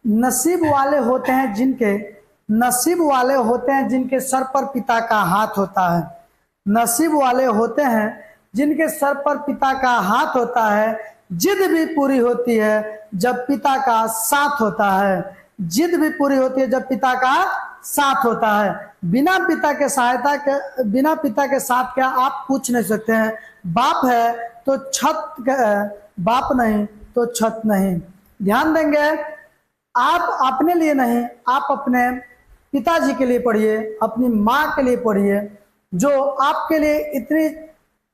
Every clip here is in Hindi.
नसीब वाले होते हैं जिनके सर पर पिता का हाथ होता है। नसीब वाले होते हैं जिनके सर पर पिता का हाथ होता है। जिद भी पूरी होती है जब पिता का साथ होता है। जिद भी पूरी होती है जब पिता का साथ होता है। बिना पिता के साथ क्या आप पूछ नहीं सकते हैं। बाप है तो छत, बाप नहीं तो छत नहीं। ध्यान देंगे, आप अपने लिए नहीं, आप अपने पिताजी के लिए पढ़िए, अपनी माँ के लिए पढ़िए, जो आपके लिए इतनी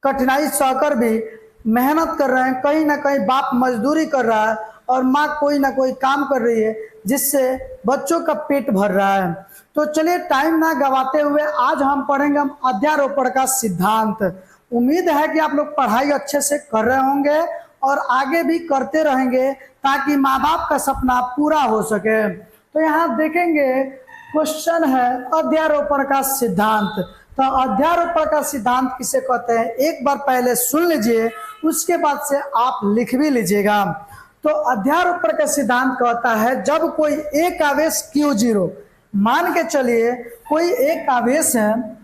कठिनाई सहकर भी मेहनत कर रहे हैं। कहीं ना कहीं बाप मजदूरी कर रहा है और माँ कोई ना कोई काम कर रही है जिससे बच्चों का पेट भर रहा है। तो चलिए टाइम ना गवाते हुए आज हम पढ़ेंगे अध्यारोपण का सिद्धांत। उम्मीद है कि आप लोग पढ़ाई अच्छे से कर रहे होंगे और आगे भी करते रहेंगे ताकि माँ बाप का सपना पूरा हो सके। तो यहाँ देखेंगे क्वेश्चन है अध्यारोपण का सिद्धांत। तो अध्यारोपण का सिद्धांत किसे कहते हैं एक बार पहले सुन लीजिए, उसके बाद से आप लिख भी लीजिएगा। तो अध्यारोपण का सिद्धांत कहता है जब कोई एक आवेश Q0, मान के चलिए कोई एक आवेश है,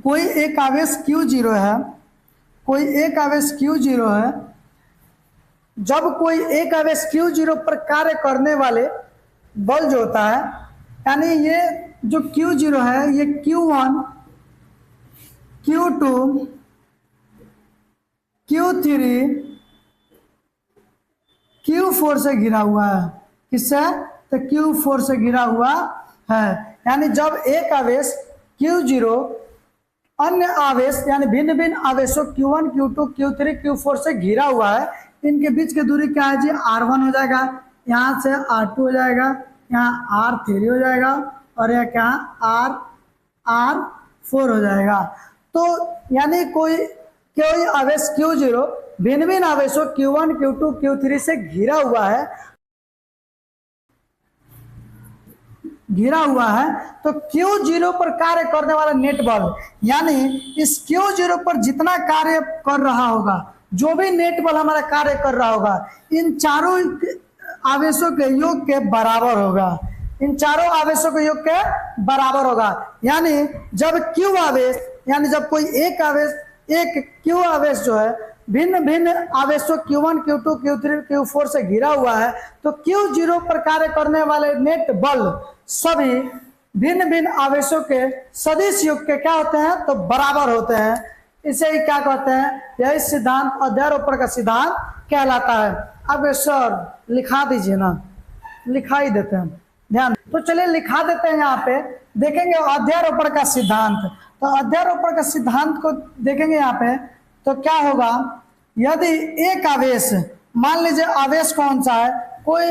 कोई एक आवेश Q0 है, जब कोई एक आवेश Q0 पर कार्य करने वाले बल जो होता है, यानी ये जो Q0 है ये Q1, Q2, Q3, Q4 से घिरा हुआ है। किससे? तो Q4 से घिरा हुआ है। यानी जब एक आवेश Q0 अन्य आवेश यानी भिन्न भिन्न आवेशों Q1, Q2, Q3, Q4 से घिरा हुआ है, इनके बीच की दूरी क्या है जी? R1 हो जाएगा, यहाँ से R2 हो जाएगा, यहाँ R3 हो जाएगा और यह क्या R4 हो जाएगा। तो यानी कोई आवेश Q0 भिन्न भिन्न आवेशों Q1, Q2, Q3 से घिरा हुआ है तो Q0 पर कार्य करने वाला नेट बल, यानी इस Q0 पर जितना कार्य कर रहा होगा, जो भी नेट बल हमारा कार्य कर रहा होगा, इन चारों आवेशों के योग के बराबर होगा। इन चारों आवेशों के योग के बराबर होगा। यानी जब Q आवेश, यानी जब कोई एक Q आवेश जो है भिन्न भिन्न आवेशों Q1, Q2, Q3, Q4 से घिरा हुआ है तो Q0 पर कार्य करने वाले नेट बल सभी भिन्न भिन्न आवेशों के सदिश योग के क्या होते हैं? तो बराबर होते हैं। इसे ही क्या कहते हैं? यही सिद्धांत अध्यारोपण का सिद्धांत कहलाता है। अब सर लिखा दीजिए ना, लिखा ही देते हैं, ध्यान। तो चलिए लिखा देते हैं, यहाँ पे देखेंगे अध्यारोपण का सिद्धांत। तो अध्यारोपण का सिद्धांत को देखेंगे यहाँ पे तो क्या होगा? यदि एक आवेश, मान लीजिए आवेश कौन सा है? कोई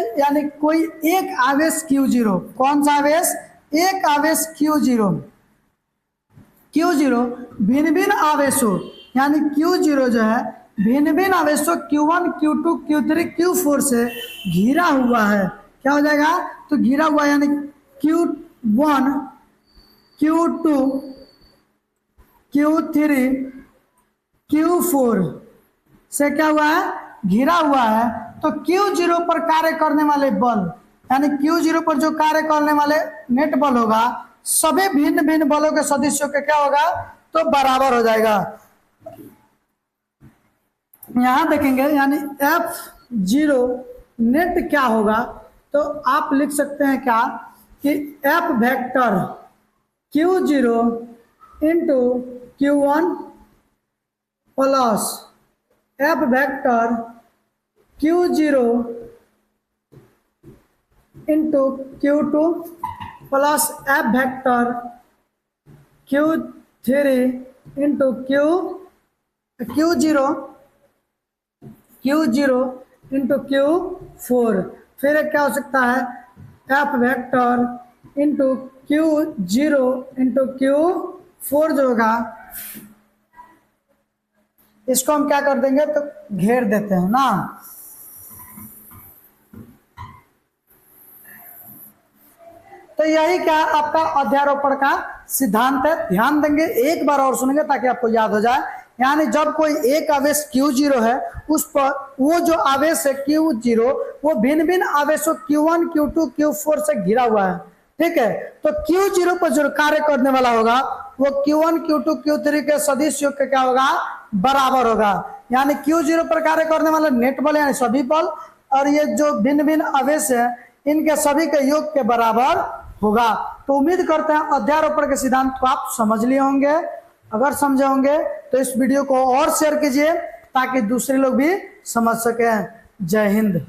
एक आवेश Q0, कौन सा आवेश? एक आवेश Q0 भिन्न भिन्न आवेशों, यानी Q0 जो है भिन्न भिन्न आवेशों Q1, Q2, Q3, Q4 से घिरा हुआ है। क्या हो जाएगा? तो घिरा हुआ यानी Q1, Q2, Q3, Q4 से क्या हुआ है? घिरा हुआ है। तो Q0 पर कार्य करने वाले बल, यानी Q0 पर जो कार्य करने वाले नेट बल होगा, सभी भिन्न भिन्न बलों के सदिशों के क्या होगा? तो बराबर हो जाएगा। यहां देखेंगे, यानी F0 नेट क्या होगा? तो आप लिख सकते हैं क्या कि F vector Q0 into Q1 plus F vector Q0 into Q2 plus F vector Q3 into Q0 into Q4। फिर क्या हो सकता है? F vector into Q0 into Q4 जो होगा, इसको हम क्या कर देंगे? तो घेर देते हैं ना। तो यही क्या आपका अध्यारोपण का सिद्धांत है। ध्यान देंगे, एक बार और सुनेंगे ताकि आपको याद हो जाए। यानी जब कोई एक आवेश Q0 है, उस पर वो जो आवेश है Q0 वो भिन्न भिन्न आवेशों Q1, Q2, Q4 से घिरा हुआ है। ठीक है, तो Q0 पर जो कार्य करने वाला होगा वो Q1, Q2, Q3 के सदिश योग का क्या होगा, बराबर होगा। यानी Q0 पर कार्य करने वाला नेट बल यानी सभी बल और ये जो भिन्न भिन्न आवेश है इनके सभी के योग के बराबर होगा। तो उम्मीद करते हैं अध्यारोपण के सिद्धांत को आप समझ लिए होंगे। अगर समझे होंगे तो इस वीडियो को और शेयर कीजिए ताकि दूसरे लोग भी समझ सकें। जय हिंद।